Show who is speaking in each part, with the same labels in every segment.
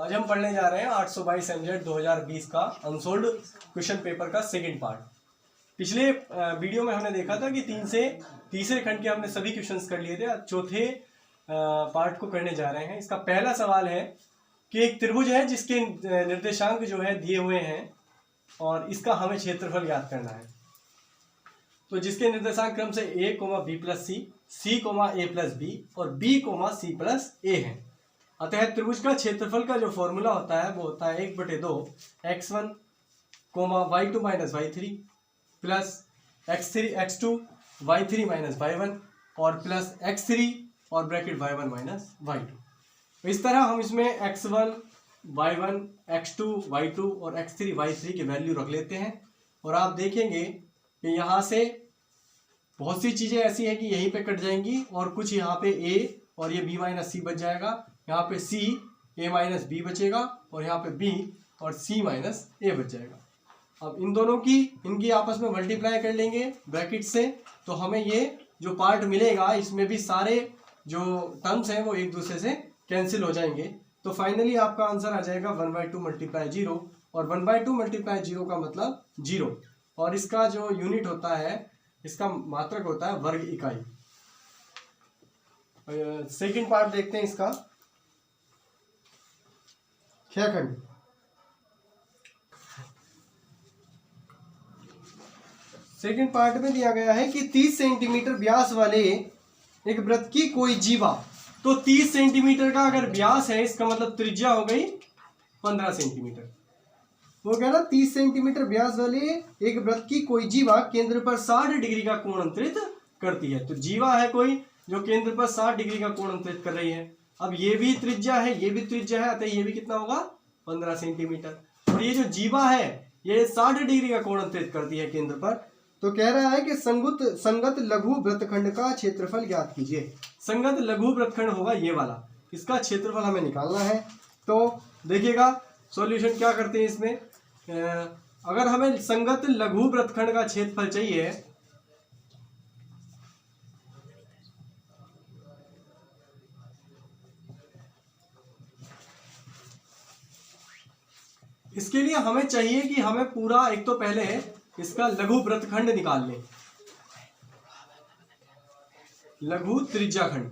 Speaker 1: आज हम पढ़ने जा रहे हैं 822 MZ 2020 का अनसोल्ड क्वेश्चन पेपर का सेकंड पार्ट। पिछले वीडियो में हमने देखा था कि 3 से तीसरे खंड के हमने सभी क्वेश्चंस कर लिए थे। आज चौथे पार्ट को करने जा रहे हैं। इसका पहला सवाल है कि एक त्रिभुज है जिसके निर्देशांक जो है दिए हुए हैं और इसका हमें क्षेत्रफल ज्ञात करना है। तो जिसके निर्देशांक क्रम से a, b plus C, c, a plus B और b, c प्लस ए है। अतः त्रिभुज का क्षेत्रफल का जो फॉर्मूला होता है वो होता है 1/2 x1, y2 minus y3 plus x2 y3 minus y1 और प्लस x3 और ब्रैकेट y1 माइनस y2। इस तरह हम इसमें x1, y1, x2, y2 और x3, y3 की वैल्यू रख लेते हैं। और आप देखेंगे कि यहाँ से बहुत सी चीज़ें ऐसी हैं कि यहीं पे कट जाएंगी और कुछ यहाँ पे a और ये b माइनस सी बच जाएगा। यहाँ पे c a माइनस बी बचेगा और यहाँ पे b और c माइनस ए बच जाएगा। अब इन दोनों की इनकी आपस में मल्टीप्लाई कर लेंगे ब्रैकेट से, तो हमें ये जो पार्ट मिलेगा इसमें भी सारे जो टर्म्स हैं वो एक दूसरे से कैंसिल हो जाएंगे। तो फाइनली आपका आंसर आ जाएगा 1/2 मल्टीप्लाई 0 और 1/2 मल्टीप्लाई 0 का मतलब 0 और इसका जो यूनिट होता है, इसका मात्रक होता है वर्ग इकाई। सेकंड पार्ट देखते हैं इसका। खंड सेकंड पार्ट में दिया गया है कि 30 सेंटीमीटर व्यास वाले एक वृत्त की कोई जीवा, तो 30 सेंटीमीटर का अगर व्यास है इसका मतलब त्रिज्या हो गई 15 सेंटीमीटर। वो कह रहा 30 सेंटीमीटर व्यास वाले एक वृत्त की कोई जीवा केंद्र पर 60 डिग्री का कोण अंतरित करती है। तो जीवा है कोई जो केंद्र पर 60 डिग्री का कोण अंतरित कर रही है। अब ये भी त्रिज्या है, ये भी त्रिज्या है, अतः ये भी कितना होगा 15 सेंटीमीटर। और ये जो जीवा है ये 60 डिग्री का कोण अंतरित करती है केंद्र पर। तो कह रहा है कि संगत लघु वृत्तखंड का क्षेत्रफल ज्ञात कीजिए। संगत लघु वृत्तखंड होगा ये वाला, इसका क्षेत्रफल हमें निकालना है। तो देखिएगा सॉल्यूशन क्या करते हैं इसमें। अगर हमें संगत लघु वृत्तखंड का क्षेत्रफल चाहिए इसके लिए हमें चाहिए कि हमें पूरा एक तो पहले इसका लघु वृत्तखंड निकाल लें, लघु त्रिज्याखंड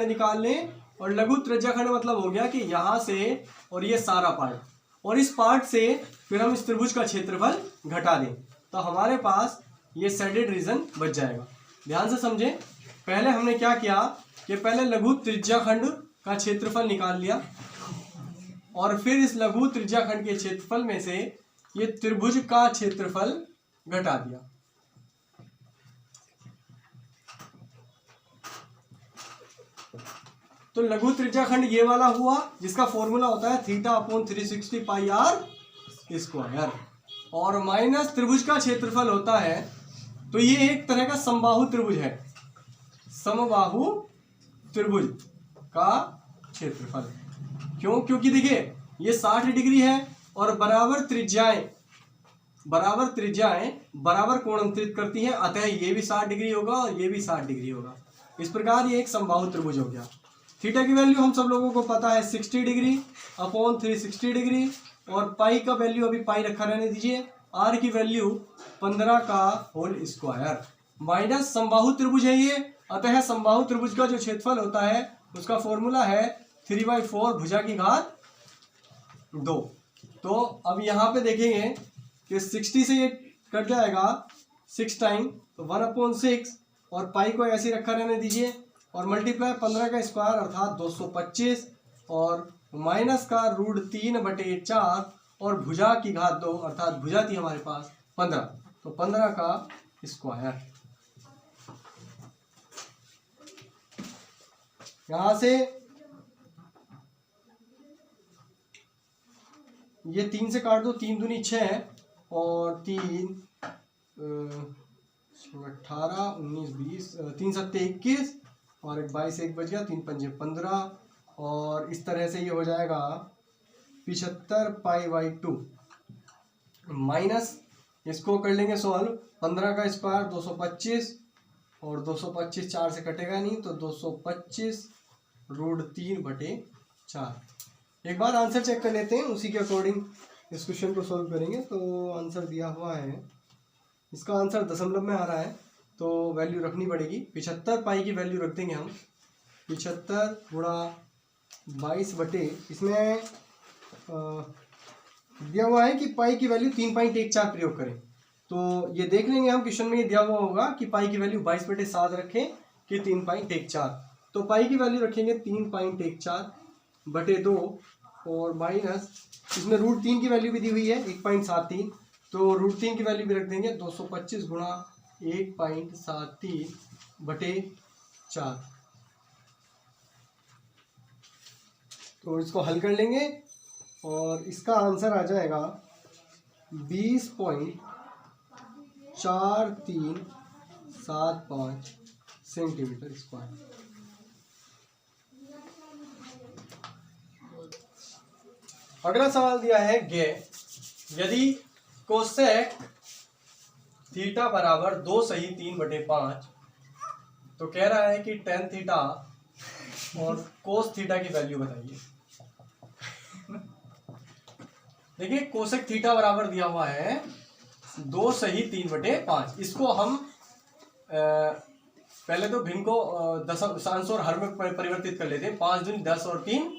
Speaker 1: निकाल लें। और लघु त्रिज्याखंड मतलब हो गया कि यहां से और ये सारा पार्ट और इस पार्ट से फिर हम इस त्रिभुज का क्षेत्रफल घटा दें तो हमारे पास ये शेडेड रीजन बच जाएगा। ध्यान से समझें, पहले हमने क्या किया कि पहले लघु त्रिज्याखंड का क्षेत्रफल निकाल लिया और फिर इस लघु त्रिज्याखंड के क्षेत्रफल में से ये त्रिभुज का क्षेत्रफल घटा दिया। तो लघु त्रिज्याखंड ये वाला हुआ जिसका फॉर्मूला होता है θ/360 πr²। और माइनस त्रिभुज का क्षेत्रफल होता है, तो ये एक तरह का समबाहु त्रिभुज है, समबाहु त्रिभुज का क्षेत्रफल। क्यों? क्योंकि देखिए ये 60 डिग्री है और बराबर त्रिज्याएं बराबर कोण अंतरित करती हैं, अतः ये भी 60 डिग्री होगा और ये भी 60 डिग्री होगा। इस प्रकार ये एक समबाहु त्रिभुज हो गया। थीटा की वैल्यू हम सब लोगों को पता है 60 डिग्री अपॉन 360 डिग्री और पाई का वैल्यू अभी पाई रखा रहने दीजिए। आर की वैल्यू 15 का होल स्क्वायर माइनस समबाहु त्रिभुज है ये, अतः समबाहु त्रिभुज का जो क्षेत्रफल होता है उसका फॉर्मूला है 3/4 भुजा की घात 2। तो अब यहाँ पे देखेंगे कि 60 से ये कट जाएगा 6 टाइम, तो 1/6 और पाई को ऐसे रखा रहने दीजिए और मल्टीप्लाई 15 का स्क्वायर अर्थात 225 और माइनस का √3/4 और भुजा की घात 2 अर्थात भुजा थी हमारे पास 15, तो 15 का स्क्वायर। यहाँ से ये 3 से काट दो, 3 दूनी 6 और 3 18 19 20 3 7 21 और 22 1 बच गया, 3 5 15 और इस तरह से ये हो जाएगा 75 π/2 माइनस इसको कर लेंगे सॉल्व। 15 का स्क्वायर 225 और 225 4 से कटेगा नहीं, तो 225 √3/4 एक बार आंसर चेक कर लेते हैं, उसी के अकॉर्डिंग इस क्वेश्चन को सॉल्व करेंगे। तो आंसर दिया हुआ है, इसका आंसर दशमलव में आ रहा है तो वैल्यू रखनी पड़ेगी। 75 पाई की वैल्यू रख देंगे हम। 75 गुणा 22 बटे, इसमें दिया हुआ है कि पाई की वैल्यू 3.14 प्रयोग करें। तो ये देख लेंगे हम, क्वेश्चन में ये दिया हुआ होगा कि पाई की वैल्यू 22/7 रखें कि 3.14। तो पाई की वैल्यू रखेंगे 3.14 बटे 2 और माइनस, इसमें √3 की वैल्यू भी दी हुई है 1.73, तो √3 की वैल्यू भी रख देंगे 225 गुणा 1.73 बटे 4। तो इसको हल कर लेंगे और इसका आंसर आ जाएगा 20.4375 सेंटीमीटर स्क्वायर। अगला सवाल दिया है यदि कोसेक थीटा बराबर 2 सही 3/5, तो कह रहा है कि टेन थीटा और कोस थीटा की वैल्यू बताइए। देखिए कोसेक थीटा बराबर दिया हुआ है 2 सही 3/5। इसको हम पहले तो भिन्न को दशांश और हर में परिवर्तित कर लेते हैं। 5 दूनी 10 और 3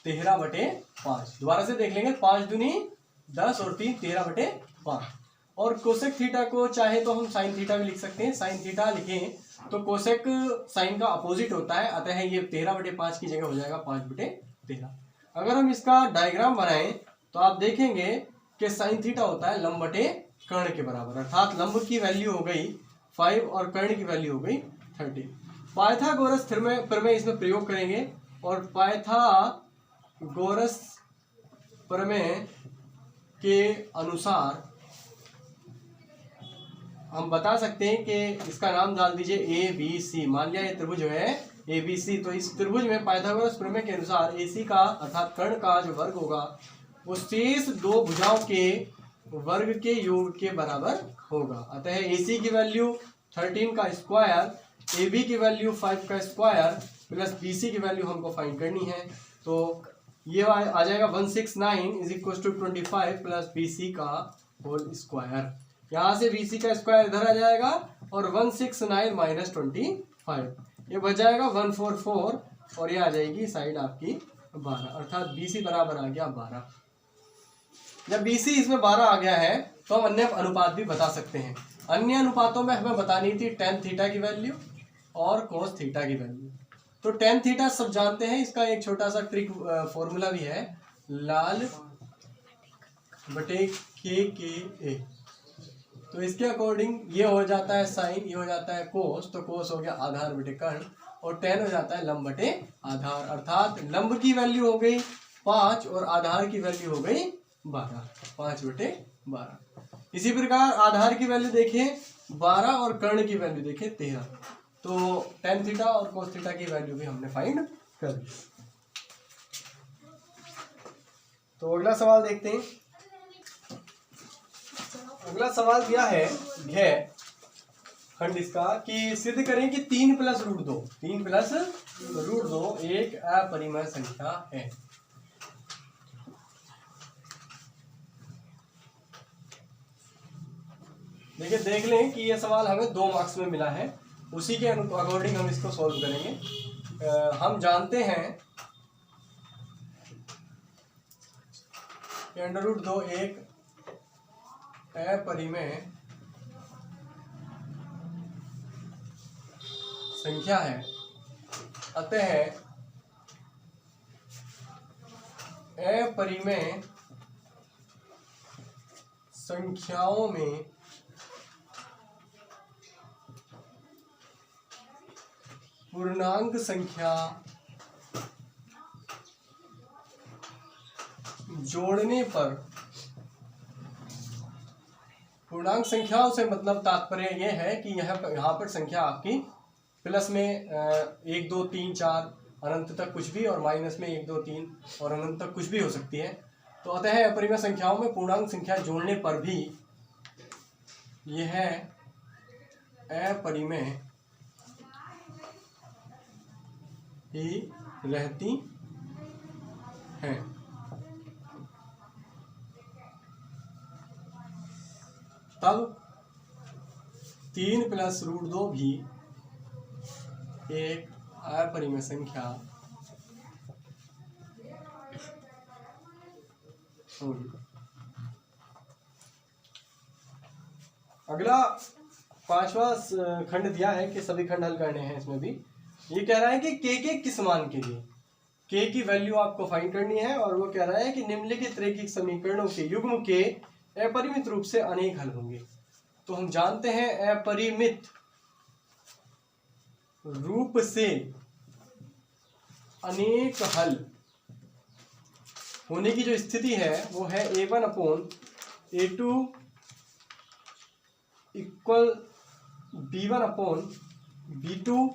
Speaker 1: 13/5। दोबारा से देख लेंगे, 5 दूनी 10 और 3 13/5। और कोसेक थीटा को चाहे तो हम साइन थीटा भी लिख सकते हैं। साइन थीटा लिखें तो कोसेक साइन का अपोजिट होता है, अतः ये 13/5 की जगह हो जाएगा 5/13। अगर हम इसका डायग्राम बनाएं तो आप देखेंगे कि साइन थीटा होता है लंब बटे कर्ण के बराबर, अर्थात लंब की वैल्यू हो गई 5 और कर्ण की वैल्यू हो गई 30। पाइथागोरस प्रमेय इसमें प्रयोग करेंगे और पाइथागोरस प्रमेय के अनुसार हम बता सकते हैं कि इसका नाम डाल दीजिए ABC। मान लिया ये त्रिभुज है ABC, तो इस त्रिभुज में पाइथागोरस प्रमेय के अनुसार AC का अर्थात कर्ण का जो वर्ग होगा वो शेष दो भुजाओं के वर्ग के योग के बराबर होगा। अतः AC की वैल्यू 13 का स्क्वायर, AB की वैल्यू 5 का स्क्वायर प्लस BC की वैल्यू हमको फाइंड करनी है। तो ये आ जाएगा 169 is equal to 25 plus BC का होल स्क्वायर। यहाँ से BC का स्क्वायर इधर आ जाएगा और 169 माइनस 25 ये बच जाएगा 144 और ये आ जाएगी साइड आपकी 12, अर्थात BC बराबर आ गया 12। जब BC इसमें 12 आ गया है तो हम अन्य अनुपात भी बता सकते हैं। अन्य अनुपातों में हमें बतानी थी टेन थीटा की वैल्यू और कोस थीटा की वैल्यू। तो टेन थीटा सब जानते हैं, इसका एक छोटा सा ट्रिक फॉर्मूला भी है, लाल बटे KKA। तो इसके अकॉर्डिंग ये हो जाता है साइन, ये हो जाता है कोस, तो कोस हो गया आधार बटे कर्ण और टेन हो जाता है लंब बटे आधार, अर्थात लंब की वैल्यू हो गई 5 और आधार की वैल्यू हो गई 12, 5/12। इसी प्रकार आधार की वैल्यू देखें 12 और कर्ण की वैल्यू देखें 13। तो टेन थीटा और कोस थीटा की वैल्यू भी हमने फाइंड कर दी। तो अगला सवाल देखते हैं। अगला सवाल दिया है खंड इसका कि सिद्ध करें कि 3 + √2 एक अपरिमेय संख्या है। देखिए देख लें कि ये सवाल हमें 2 मार्क्स में मिला है, उसी के अकॉर्डिंग हम इसको सॉल्व करेंगे। हम जानते हैं कि √2 एक अपरिमेय संख्या है, अतः अपरिमेय संख्याओं में पूर्णांक संख्या जोड़ने पर, पूर्णांक संख्याओं से मतलब तात्पर्य यह है कि यहाँ पर संख्या आपकी प्लस में 1 2 3 4 अनंत तक कुछ भी और माइनस में 1 2 3 और अनंत तक कुछ भी हो सकती है। तो अतः अपरिमेय संख्याओं में पूर्णांक संख्या जोड़ने पर भी यह अपरिमेय ही रहती हैं। तब 3 + √2 भी एक अपरिमेय संख्या होगी। अगला 5वां खंड दिया है कि सभी खंड हल करने हैं। इसमें भी ये कह रहा है कि के किस मान के लिए के की वैल्यू आपको फाइंड करनी है, और वो कह रहा है कि निम्नलिखित रैखिक समीकरणों के युग्म के अपरिमित रूप से अनेक हल होंगे। तो हम जानते हैं अपरिमित रूप से अनेक हल होने की जो स्थिति है वो है a1/a2 इक्वल b1/b2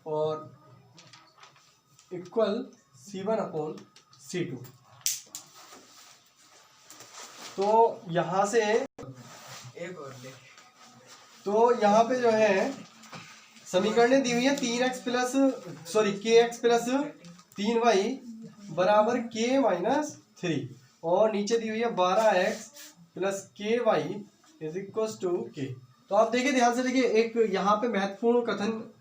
Speaker 1: और इक्वल c1/c2। तो यहां से
Speaker 2: एक और ले।
Speaker 1: तो यहाँ पे जो है समीकरणें दी हुई है kx प्लस 3y बराबर k-3, और नीचे दी हुई है 12x plus ky is equal to k। तो आप देखिए, ध्यान से देखिए, एक यहाँ पे महत्वपूर्ण कथन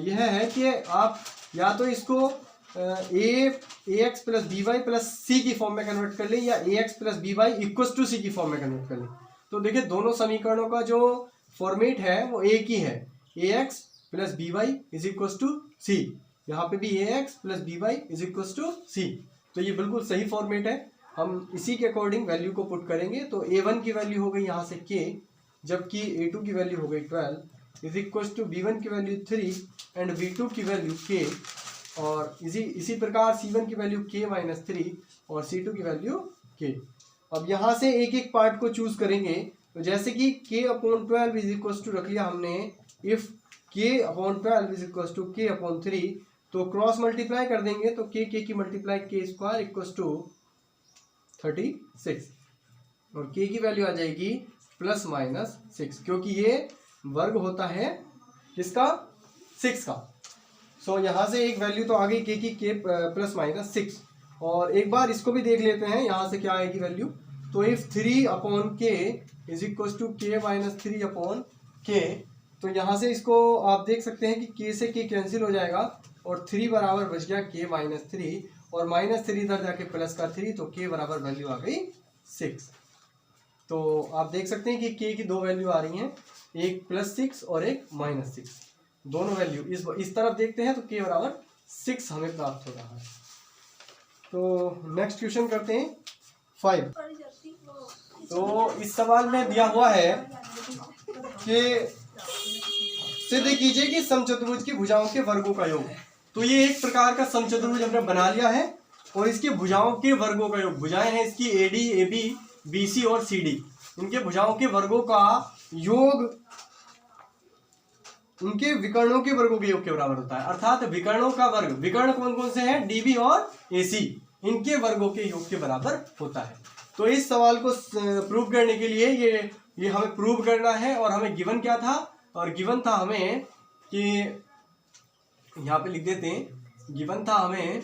Speaker 1: यह है कि आप या तो इसको ax plus by plus c की फॉर्म में कन्वर्ट कर लें, या ax plus by equal to c की फॉर्म में कन्वर्ट कर लें। तो देखिए दोनों समीकरणों का जो फॉर्मेट है वो एक ही है, ax plus by is equal to c। यहाँ पे भी ax plus by is equal to c। तो ये बिल्कुल सही फॉर्मेट है। हम इसी के अकॉर्डिंग वैल्यू को पुट करेंगे। तो a1 की वैल्यू हो गई यहाँ से k, जबकि a2 की वैल्यू हो गई 12 इज इक्वल टू b1 की वैल्यू 3 एंड b2 की वैल्यू k, और इसी प्रकार c1 की वैल्यू k-3 और c2 की वैल्यू k। अब यहाँ से एक एक पार्ट को चूज करेंगे। तो जैसे कि k/12 इज इक्वल टू रख लिया हमने, if k/12 is equal to k/3, तो क्रॉस मल्टीप्लाई कर देंगे तो k की मल्टीप्लाई k² इक्वल टू 36, और k की वैल्यू आ जाएगी ±6, क्योंकि ये वर्ग होता है किसका, 6 का। सो यहाँ से एक वैल्यू तो आ गई k की, k ±6। और एक बार इसको भी देख लेते हैं यहाँ से क्या आएगी वैल्यू। तो if 3/k is equal to k-3/k, तो यहाँ से इसको आप देख सकते हैं कि k से k कैंसिल हो जाएगा, और 3 बराबर बच गया k-3, और -3 इधर जाके प्लस का 3, तो k बराबर वैल्यू आ गई 6। तो आप देख सकते हैं कि k की दो वैल्यू आ रही हैं, एक +6 और एक -6। दोनों वैल्यू इस तरफ देखते हैं तो k बराबर 6 हमें प्राप्त हो रहा है। तो नेक्स्ट क्वेश्चन करते हैं 5। तो इस सवाल में दिया हुआ है कि सिद्ध कीजिए कि समचतुर्भुज की भुजाओं के वर्गों का योग। तो ये एक प्रकार का समचतुर्भुज हमने बना लिया है, और इसके भुजाओं के वर्गों का योग, भुजाएं हैं इसकी AD, AB, BC और CD, इनके भुजाओं के वर्गों का योग उनके विकर्णों के वर्गों के योग के बराबर होता है। अर्थात विकर्णों का वर्ग, विकर्ण कौन कौन से हैं, DB और AC, इनके वर्गों के योग के बराबर होता है। तो इस सवाल को प्रूव करने के लिए ये हमें प्रूव करना है, और हमें गिवन क्या था, और गिवन था हमें कि यहाँ पे लिख देते हैं, गिवन था हमें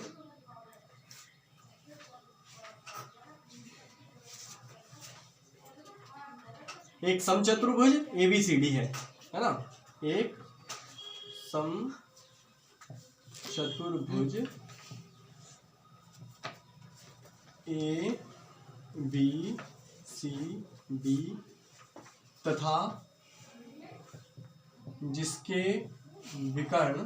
Speaker 1: एक समचतुर्भुज ABCD है ना, एक समचतुर्भुज ABCD तथा जिसके विकर्ण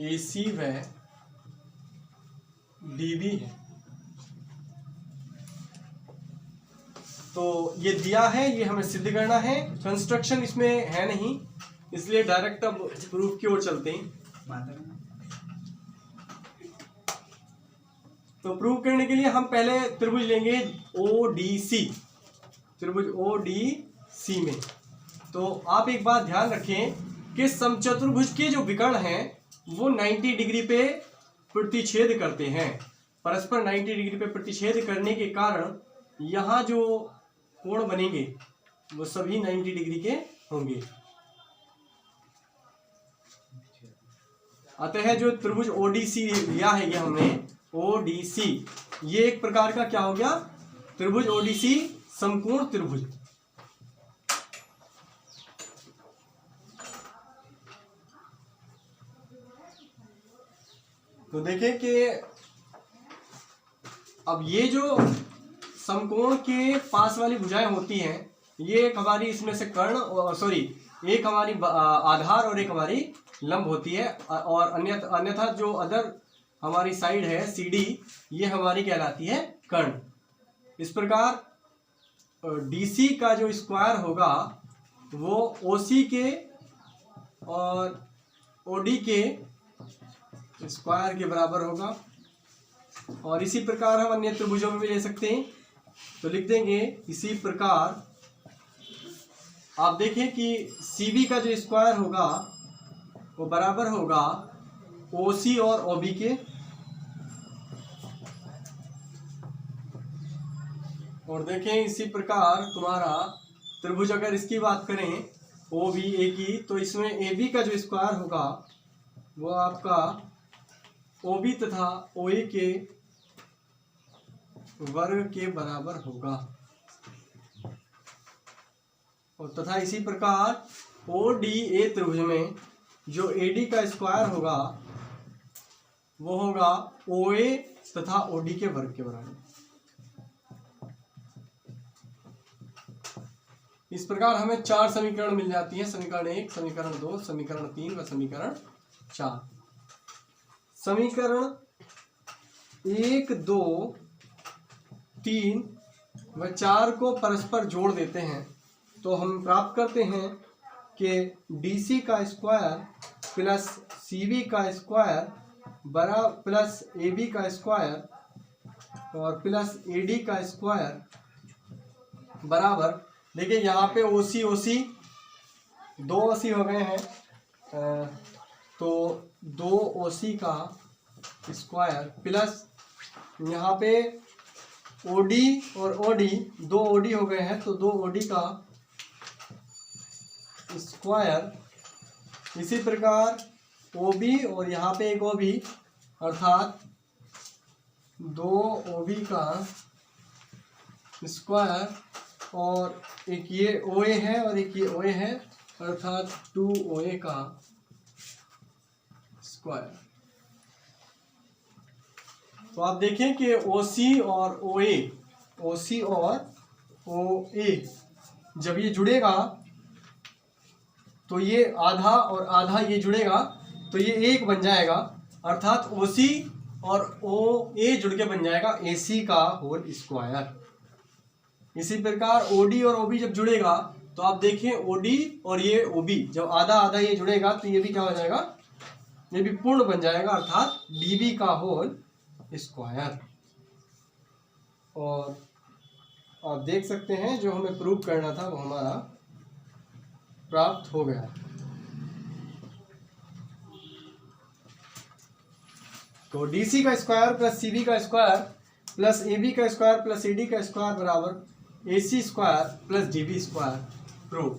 Speaker 1: AC व DB है। तो ये दिया है, ये हमें सिद्ध करना है। कंस्ट्रक्शन इसमें है नहीं, इसलिए डायरेक्ट अब प्रूफ की ओर चलते हैं। तो प्रूव करने के लिए हम पहले त्रिभुज लेंगे ODC, त्रिभुज ODC में। तो आप एक बात ध्यान रखें कि समचतुर्भुज के जो विकर्ण हैं वो 90 डिग्री पे प्रतिच्छेद करते हैं, परस्पर 90 डिग्री पे प्रतिच्छेद करने के कारण यहाँ जो कोण बनेंगे वो सभी 90 डिग्री के होंगे। अतः जो त्रिभुज ODC लिया है ये हमने, ODC, ये एक प्रकार का क्या हो गया, त्रिभुज ODC समकोण त्रिभुज। तो देखें कि अब ये जो समकोण के पास वाली भुजाएं होती हैं, ये एक हमारी इसमें से कर्ण एक हमारी आधार और एक हमारी लंब होती है, और अन्यथा जो अदर हमारी साइड है CD, ये हमारी कहलाती है कर्ण। इस प्रकार DC का जो स्क्वायर होगा वो OC के और OD के स्क्वायर के बराबर होगा। और इसी प्रकार हम अन्य त्रिभुजों में भी ले सकते हैं, तो लिख देंगे इसी प्रकार। आप देखें कि CB का जो स्क्वायर होगा वो बराबर होगा OC और OB के, और देखें इसी प्रकार तुम्हारा त्रिभुज अगर इसकी बात करें OBA की, तो इसमें AB का जो स्क्वायर होगा वो आपका OB तथा OA के वर्ग के बराबर होगा, और तथा इसी प्रकार ODA त्रिभुज में जो AD का स्क्वायर होगा वो होगा OA तथा OD के वर्ग के बराबर। इस प्रकार हमें 4 समीकरण मिल जाती हैं, समीकरण 1, समीकरण 2, समीकरण 3 व समीकरण 4। समीकरण 1, 2, 3 व 4 को परस्पर जोड़ देते हैं तो हम प्राप्त करते हैं कि DC का स्क्वायर प्लस CB का स्क्वायर प्लस AB का स्क्वायर और प्लस AD का स्क्वायर बराबर, देखिए यहाँ पे OC 2 OC हो गए हैं, तो 2 OC का स्क्वायर प्लस यहाँ पे OD और OD 2 OD हो गए हैं, तो 2 OD का स्क्वायर। इसी प्रकार OB और यहाँ पे एक OB, अर्थात 2 OB का स्क्वायर, और एक ये OA है और एक ये OA है, अर्थात 2 OA का स्क्वायर। तो आप देखें कि OC और OA जब ये जुड़ेगा तो ये आधा और आधा ये जुड़ेगा तो ये एक बन जाएगा, अर्थात OC और OA जुड़ के बन जाएगा AC का होल स्क्वायर। इसी प्रकार OD और OB जब जुड़ेगा तो आप देखें OD और ये OB जब आधा आधा ये जुड़ेगा तो ये भी क्या हो जाएगा, ये भी पूर्ण बन जाएगा, अर्थात DB का होल स्क्वायर। और आप देख सकते हैं जो हमें प्रूव करना था वो हमारा प्राप्त हो गया। तो DC का स्क्वायर प्लस CB का स्क्वायर प्लस AB का स्क्वायर प्लस AD का स्क्वायर बराबर AC square plus DB square prove.